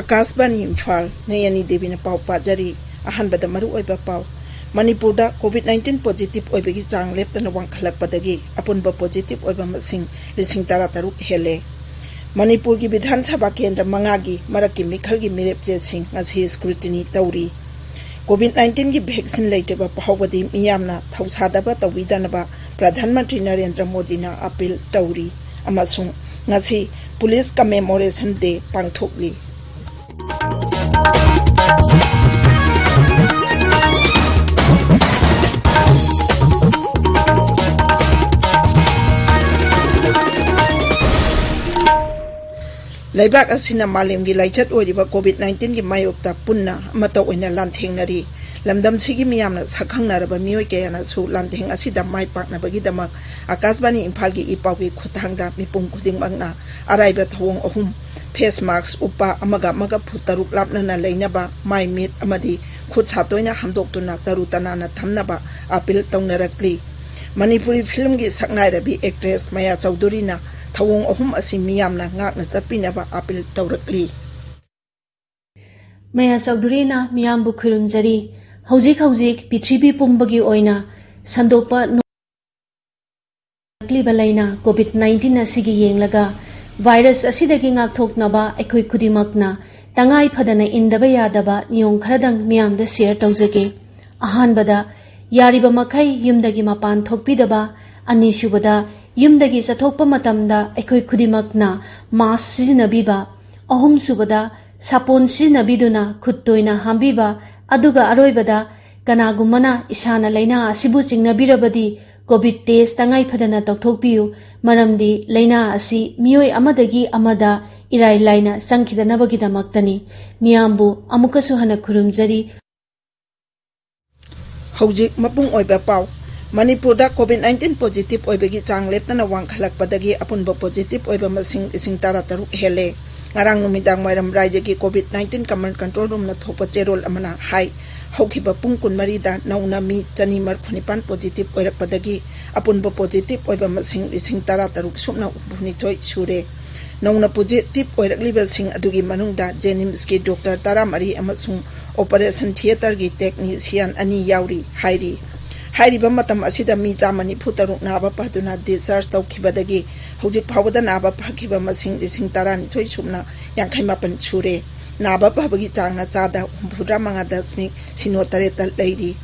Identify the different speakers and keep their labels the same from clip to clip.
Speaker 1: Akashbani Imphal Nayani Devi na pau pajari ahan bada maru oiba pau Manipur da COVID-19 positive oibagi chang leptana wangkhalakpadagi apunba positive oiba masing lising taruk hele Manipur gi Vidhan Sabha Kendra mangagi maraki mikhalgi mirepche sing ngasi scrutiny tauri COVID-19 gi vaccine leiteba pahobadi miyamna thausadaba tawidanaba Pradhan Mantri Narendra Modi na appeal tauri amasung ngasi police commemoration day pangthokli Laibak asina malim gi laichat oiba COVID-19 gi mayokta punna amata oina lanthengnari lamdam sigi miyamna sakhangnaraba mioi kayana su lantheng asida mai pakna bagi damak Akashbani Imphal gi ipawgi khuthangda mipum khudingmangna araiba thawong ahum face mask upa amaga maga phutaruk lapnana leinaba mai mit amadi khut satoina hamdoktuna tarutana na thamnaba appeal tongnarakli Manipuri film gi saknai rabi actress Maya Chowdhury na thawong ahum asi miyamna ngakna chapinaba appeal tawrakli
Speaker 2: Maya Chowdhury na miyambu khurumjari hojik Pithibi pumbagi oina sandokpa kliba laina COVID-19 asigi yenglaga virus asidagi ngakthoknaba ekhoi khudimakna tangai phadana indaba yadaba niyong kharadang miyamda share tawjage ahanbada yariba makhai yumdagi mapan thokpidaba anisubada yumdagi sathokpa matamda ekhoi khudimakna mask sijinabiba ahum subada sapon sijinabiduna khuttoina hambiba aduga aroibada kanagumana isana laina asibu chingnabirabadi COVID test tangai phadana tokthokpiu maramdi laina asi mioi amadagi amada irai laina sangkhidanabagi damaktani miyambu amukasu hana khurumjari
Speaker 1: hojik mapung oiba pau Manipur da COVID-19 positive oibagi chang leptana wangkhalakpadagi apunba positive oiba masing ising taruk hele ngarang numidang mairam raja ki COVID-19 command control room na thopa cherol amana hai haukiba pungkun marida nauna mi chani marphunipan positive oirakpadagi apunba positive oiba masing ising taruk sumna ubhuni thoi sure nauna positive oirakliba sing adugi manungda Jenims ki doctor taramari amasung operation theater gi technician ani yauri hairi hairiba matam asida mi chamani phutaruk naba paduna discharge tawkhibadagi hojik phawada naba phakhiba masing lising tarani thoi sumna yankhai mapan sure naba phabagi changna chada humphura manga dasmik sino tareta leiri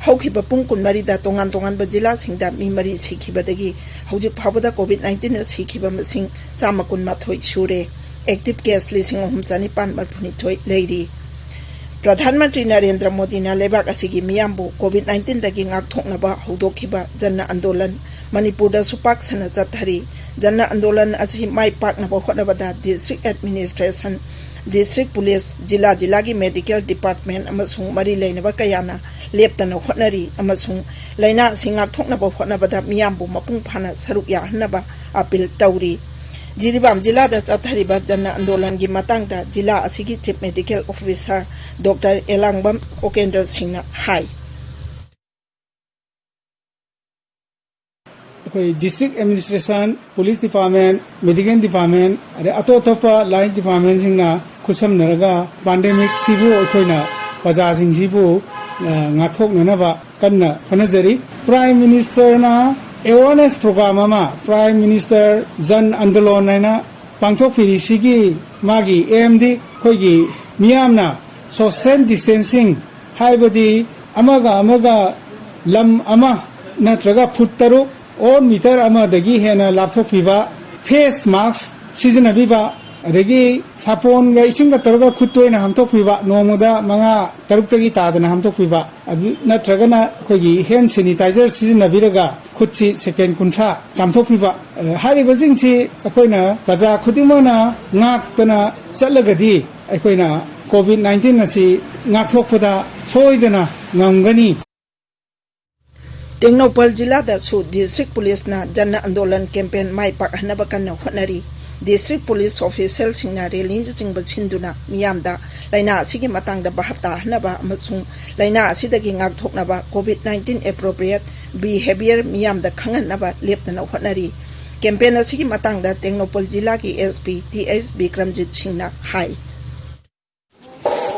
Speaker 1: haukiba pungkun marida tongan ba jila singda mi mari sikhibadagi hojik phawada COVID-19 na sikhiba masing chamakun mathoi sure active case lising hum chani pan marphuni thoi leiri Pradhan Mantri Narendra Modi na lebak asigi miyambu COVID-19 dagi ngakthoknaba hodokhiba janna andolan Manipur da supak sana chathari janna andolan asi mai paknaba hotnabada district administration district police jila gi medical department amasung mari leinaba kayana leptana hotnari amasung laina singak thoknaba hotnabada miyambu mapung phana saruk ya hanaba appeal tauri Jiribam jila da chathariba janna andolan gi matangda jila asigi chief medical officer Dr. Elangbam Okendra Singh hai
Speaker 3: district administration police department medical department atotopa line department singna khusam naraga pandemic sibu okoina paja sing sibu ngathok nanaba kanna phanajari prime minister na awareness program ama prime minister jan andolon naina pangthok phiri sigi magi amd khoigi miyamna social distancing haibadi amaga lam ama natraga futtaru or meter ama dagi hena laptop fiba face mask season biba regi sapon ga isinga targa khuttoina hamtok fiba nomoda manga taruk tagi tadana hamtok fiba natraga na khogi hand sanitizer season biraga khutsi second kuntra chamthok fiba hari bajingsi akoina kaja khudimona ngaktana chalagadi akoina COVID-19 asi ngakthokpada soidana ngamgani
Speaker 1: Tengnopal jila da su district police na janna andolan campaign mai pak hanaba kanna hotnari district police official singna relin jingba sinduna miyamda laina asigi matangda bahapta hanaba amasung laina asidagi ngakthoknaba COVID-19 appropriate behavior miyamda khanganaba leptana hotnari campaign asigi matangda Tengnopal jila ki SP TS Bikramjit Singna hai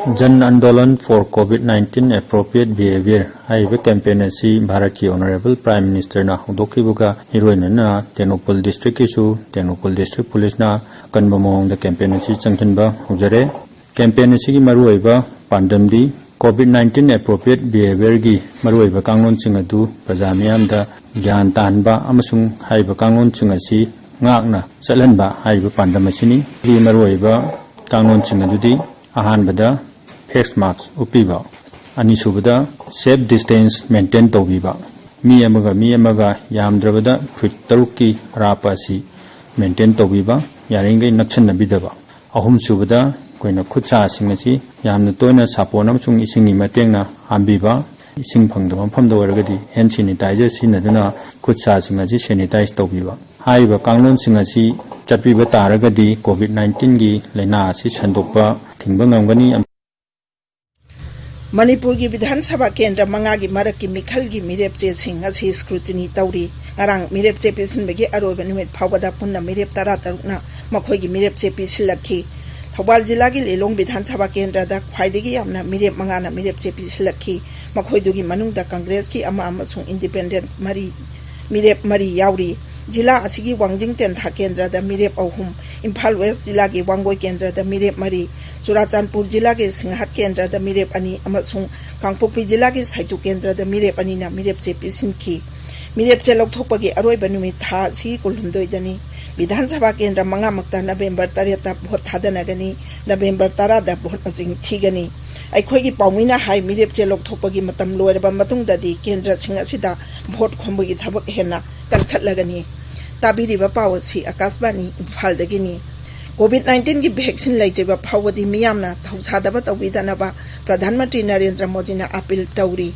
Speaker 4: Jan Andolan for COVID-19 Appropriate Behavior haiba campaign asi Bharat ki Honorable Prime Minister na hudokhibuga heroine na Tenopal District isu Tenopal District Police na kanba mong da campaign asi changchanba hujare campaign asi ki maruiba pandamdi COVID-19 Appropriate Behavior gi maruiba kanglon chingadu prajamiyam da gyan tanba amasung haiba kanglon chingasi ngakna chalanba haiba pandamasini gi maruiba kanglon chingadudi ahanbada face mask upiba anisubada safe distance maintain tobiba mi amaga yamdrabada feet taruki rapa si maintain tobiba yaringai nakchanna bidaba ahum subada koina khutsa singasi yamna toina sapona chung isingi matengna hambiba ising phangdam phamda waragadi hand sanitizer sinaduna khutsa singasi sanitize tobiba haiba kanglon singasi chatpiba taragadi COVID-19 gi laina asi sandokpa thingba ngamgani
Speaker 1: Manipur की विधानसभा केंद्र मंगा की मरक की मिखल की मिरेप चे सिंह अच्छी scrutiny तौरी Arang मिरेप चे पिसन बगे अरोब निमित फावदा पुन्ना मिरेप तरा तरुकना मखोई की मिरेप चे पिसिलखी थौबाल जिला की लेलोंग विधानसभा केंद्र दा ख्वाइदगी यामना मिरेप मंगाना मिरेप चे पिसिलखी मखोई दुगी मनुंग दा कांग्रेस की अमा अमसुंग इंडिपेंडेंट मिरेप मरी यावरी जिला असिगी वांगजिंग तेंथा केंद्र दा मिरेप अहुम इम्फाल वेस्ट जिला की वांगोई केंद्र दा मिरेप मरी चुराचांदपुर जिला के सिंहट केंद्र दा मिरेप अनि अमसुंग कांगपोकपी जिला के साइतु केंद्र दा मिरेप अनि ना मिरेप चे पिसिनखी मिरेप चे लौथोकपगी अरोइबा नुमित था सी कुलहुमदोइदनी विधानसभा केंद्र मंगा मक्ता नवेंबर 13 ता भोट थादनगनी नवेंबर 13 दा भोट मसिंग थीगनी अखोगी पाउमिना हाई मिरेप चे लौथोकपगी मतम लोयरबा मतुंगददी केंद्र सिंह असिदा भोट खोंबगी थबक हेना कलखटलगनी ताबिरिबा पावसी आकाशवाणी इम्फाल दगिनी COVID-19 की वैक्सीन लेटिबा फावदी मियामना थौसादबा तौबिदनबा प्रधानमंत्री नरेंद्र मोदी ना अपील तौरी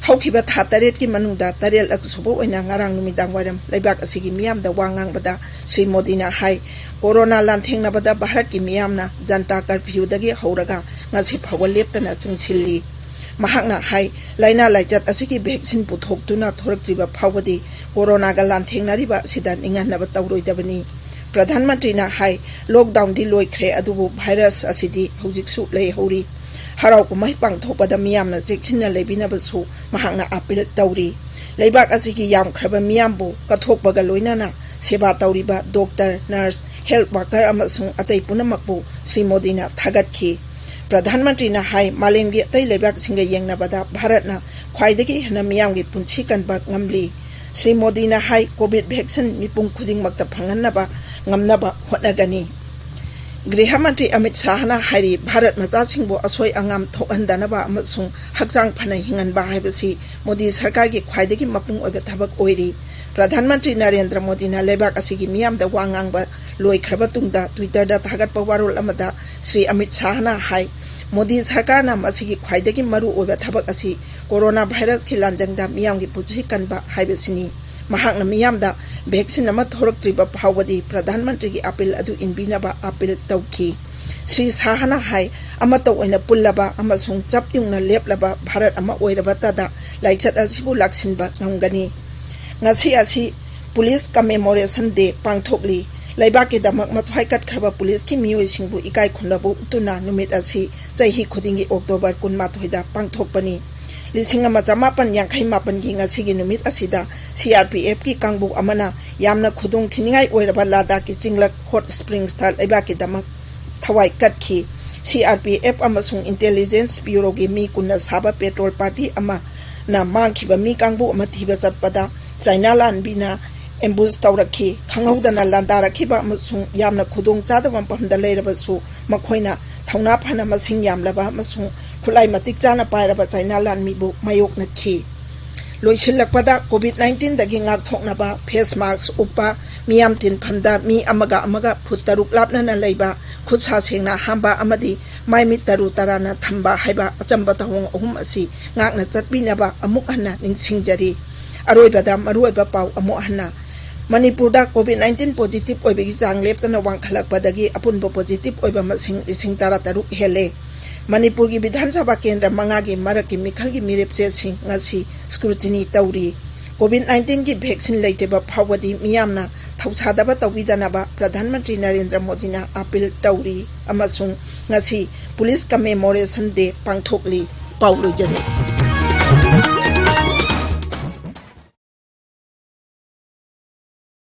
Speaker 1: हौखिबा था तरेट की मनुंगदा तरेल अक्सुबो ओइना ngarang numitang waram leibak asigi miyamda wangangbada Shri Modi ना हाई कोरोना लांथेंगनबदा भारत की मियामना जनता curfew दगी हौरगा ngasi phawal leptana chungsilli mahakna hai laina laichat asigi vaccine puthokduna thoraktriba phawadi corona ga lanthengna sidan inganaba tawroidabani प्रधानमंत्री ना high lockdown दी लोइख्रे अदुबु virus असिदी हौजिकसु लei हौरी हराव कुमाई पांगथोपदा मियामना चेक्सिनना लेबिनबसु महांगना appeal तौरी लेबाक असिगी यामख्रबा मियामबु कथोकबगा लोइनाना सेवा तौरीबा doctor nurse health worker अमसुंग अतै पुनमकबु श्री मोदीना थागतखी प्रधानमंत्री ना हाई मालेमगी अतै लेबाक सिंगा येंगनाबदा भारतना ख्वाइदगी हना मियामगी पुंछि कनबा ngamli श्री मोदी ना हाई कोविड वैक्सीन मिपुंग खुदिंग मक्ता फंगनबा ngamnaba hotnagani गृह मंत्री अमित शाह ना हाई भारत मचा सिंगबो असोय अंगाम थोहनदनबा अमसुंग हक्चांग फना हिंगनबा हाइबसी मोदी सरकार की ख्वाइदगी मपुंग ओइबा थबक ओइरी प्रधानमंत्री नरेंद्र मोदी ना लेबाक असिगी मियामदा वांगांगबा लोइख्रबा तुंगदा ट्विटर दा थागतपा वारोल अमदा श्री अमित शाह ना हाई मोदी सरकार ना मसिगी ख्वाइदगी मरु ओइबा थबक असि कोरोना वायरस की लांजंगदा मियामगी पुछि कनबा हाइबसिनी महांगना मियामदा वैक्सीन अमा थोरक्त्रिबा फावदी प्रधानमंत्री की अपील अदु इनबिनबा अपील तौखी श्री शाहना हाई अमा तो ओइना पुल्लबा अमसुंग चपयुंगना लेपलबा भारत अमा ओइरबा तदा लाइचत असिबु लाक्सिनबा ngамगनी ngasi asi police commemoration day पांगथोकली लेबाके दमक मथवाई कटखरबा पुलिस की मियोय सिंगबु इकाई खुनबु तुना नुमित असि चही खुदिंगी अक्टोबर 12 दा पांगथोकपनी लिसिंग अमा चमापन यांखै मापन की ngasiगी नुमित असिदा CRPF की कांगबु अमना यामना खुदोंग थिनिंगाई ओइरबा लादा की चिंगलक हॉट स्प्रिंग्स था लेबाके दमक थवाई कटखी CRPF अमसुंग इंटेलिजेंस ब्यूरो की मी कुन्ना साबा पेट्रोल पार्टी अमा ना मांगखिबा मी कांगबु अमा थिबा चटपदा चाइना लानबिना एम्बुस तौरखी खंगौदना लांदारखिबा अमसुंग यामना खुदोंग चादबा पमदा लेरबसु मखोइना थौना फना मसिंग यामलबा अमसुंग खुलाई मतिक चाना पाइरबा चाइना लानमिबु मायोकनखी लोइसिलकपदा कोविड-19 दगी ngakthoknaba face mask upa miyam tin phanda mi amaga phuttaruk lapnana leiba khutsa sengna hamba amadi maimi taru tarana thamba haiba achamba tawong ahum asi ngakna chatbinaba amuk hanna ningsingjari aroibada maruiba pau amuk hanna Manipur da COVID-19 positive oibegi jang leptana wangkhalakpadagi apunba positive oiba masing ising tarataru hele Manipur की विधानसभा केंद्र मंगा की मरक की मिखल की मिरेप चे Singh ngasi scrutiny तौरी COVID-19 की vaccine लेटेबा फावदी मियामना थौसादबा तौबिदनबा प्रधानमंत्री नरेंद्र मोदी ना अपील तौरी अमसुंग ngasi पुलिस कमेमोरेशन डे पांगथोकली पाउलोजरे।